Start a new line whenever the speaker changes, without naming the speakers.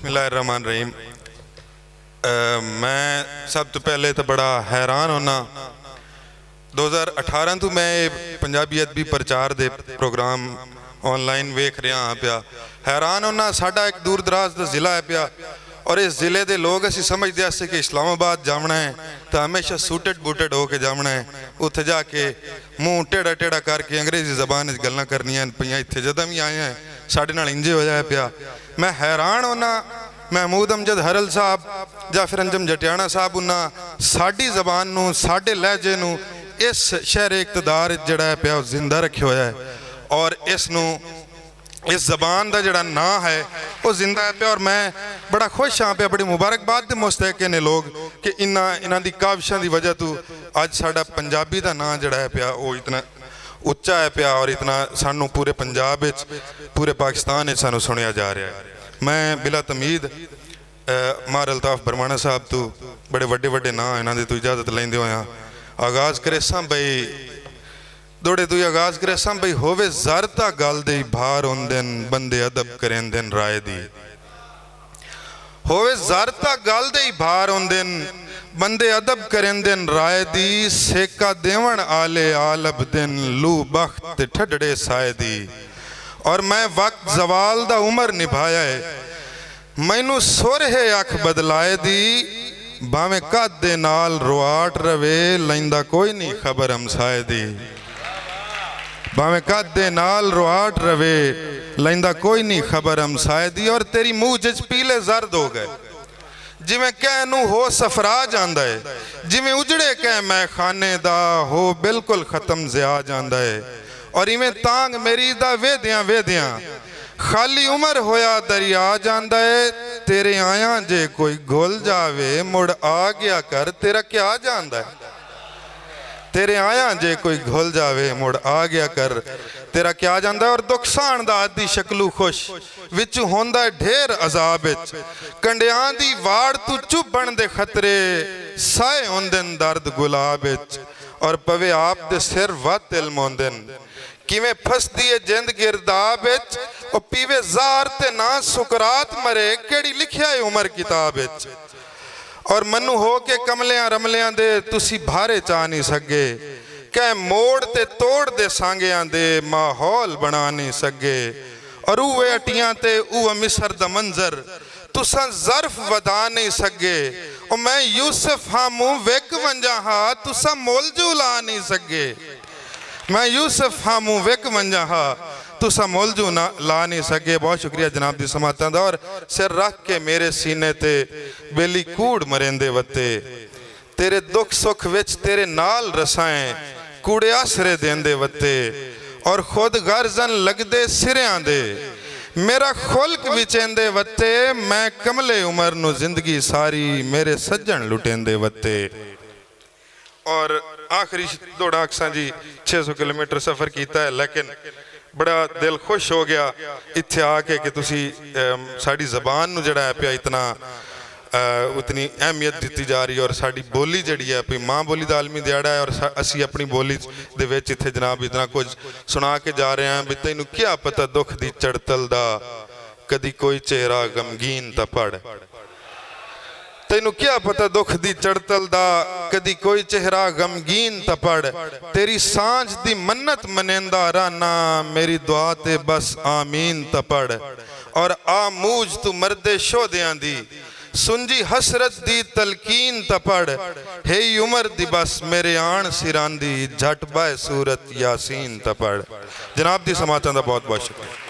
बिस्मिल्लाहिर्रहमानिर्रहीम। मैं सब तो पहले तो बड़ा हैरान होना 2018 तो मैं पंजाबी अदबी प्रचार दे प्रोग्राम ऑनलाइन वेख रहा हाँ पिया। हैरान होना साडा एक दूर दराज का जिला है पिया और इस जिले के लोग असी समझते हैं कि इस्लामाबाद जामना है तो हमेशा सूटेड बूटेड होके जामना है। उत्थे जाके मूँह टेढ़ा टेढ़ा करके अंग्रेजी जबान गल्लां करनियां पईयां। इत्थे जदों भी आए हैं साडे नाल इंजे होया पिया। मैं हैरान होना महमूद अमजद हरल साहब या फिर अंजम जटियाना साहब उन्हें साड़ी जबान नूं साडे लहजे नूं इस शहर इकतदार जिहड़ा है पिया जिंदा रखिया होया है और इस जबान का जिहड़ा नाम है वो जिंदा है पिया। और मैं बड़ा खुश हाँ पिया, बड़ी मुबारकबाद दे मुस्तहक ने लोग कि इन्हां दी काविशां दी वजह तो अज साडा पंजाबी का नाम जिहड़ा है पिया वो इतना उच्चा है पिया और इतना सानू पूरे पंजाब पूरे पाकिस्तान सानू सुनिया जा रहा है। मैं बिला तमीद मार अल्ताफ बरमाना साहब तो बड़े वड्डे वड्डे नाम इन्होंने तो इजाजत लेंदे होया आगाज़ करे सां बई दौड़े तू आगाज़ करे सां बई होवे ज़रता गल दे भार होंदन बंदे अदब करेंदन राय दी। होवे ज़रता गल दे भार होंदन बंदे अदब करेंदन राय दी। सेका देवन आले आलब दिन लू बख्त ठडड़े साए दी। और मैं वक्त जवाल दा उमर निभाया है मैनू सोरहे अख बदलाए दी। भावें कद दे नाल रुआट रवे लैंदा कोई नहीं खबर हमसाए दी। भावें कद दे नाल रुआट रवे लैंदा कोई नहीं खबर हमसाए दी। और तेरी मुँह जज पीले जर्द हो गए जिमें कह नू हो सफरा जांदा है जिमें उजड़े कह मैं खाने दा हो बिल्कुल खत्म जिया जांदा है। और इवें तांग मेरी दा वेदियां वेदियां खाली उमर होया दरिया जांदा है। तेरे आया जे कोई घुल जावे मुड़ आ गया कर तेरा क्या जांदा है। तेरे आया जे कोई घुल जावे मुड़ आ गया कर तेरा क्या जांदा है। और दुख सहण दा आदि शक्लू खुश विच होंदा है ढेर अजाब विच कंडियां दी वाड़ तू चुभण दे खतरे साए होंदन दर्द गुलाब विच। और पवे आप दे सिर वत इल्म होंदन किवें फसदी है जिंद गिरदाब विच। और पीवे जार ते ना सुकरात मरे केड़ी लिखिया है उमर किताब विच। और मनु हो के कमलियां रमलियां दे तुसी भारे चा नहीं सके कह मोड़ ते तोड़ दे सांगियां दे माहौल बना नहीं सके। और उवे अटियां ते उवे मिसर दा मंजर तुसा ज़र्फ वधा नहीं सके। और मैं यूसुफ हाँ मुँह विक वंजा हाँ तुसा मोलजू ला नहीं सके। मैं यूसुफ हाँ मुँह विक वंजा हाँ तुसा मोलजू ना ला नहीं सके। बहुत शुक्रिया जनाब दी समातां दा। और सिर रख के मेरे सीने ते बेली कूड़ मरेंदे वते तेरे दुख सुख विच तेरे नाल रसाएं कूड़े आसरे देंदे वते। और खुद गर्जन लगदे सिरियां दे मेरा खुल्क विचेंदे वते मैं कमले उमर नु जिंदगी सारी मेरे सज्जन लुटेंदे वते। और आखिरी दौड़ा अक्सा जी 600 किलोमीटर सफ़र किया है लेकिन बड़ा दिल खुश हो गया इत्थे आके कि तुसी साड़ी जबान नू जड़ा है पिया इतना उतनी अहमियत दी जा रही है। और साड़ी बोली जड़ी है भी माँ बोली दा आलमी दिहाड़ा है और असी अपनी बोली दे विच इत्थे जनाब इतना कुछ सुना के जा रहे हैं भी तैनू क्या पता दुख दी चढ़तल दा कदी कोई चेहरा गमगीन ता पड़। तैनू क्या पता दुख दी चढ़तल दा कदी कोई चेहरा गमगीन ता पड़। तेरी सांझ दी मन्नत मनेंदा राना मेरी दुआ ते बस आमीन ता पड़। और आ मूज तू मर्दे शोदियां दी सुंजी हसरत दी तलकीन ता पड़। हे उमर दी बस मेरे आन सिरांदी झट बाय सूरत यासीन ता पड़। जनाब दी समातां दा बहुत बहुत शुक्रिया।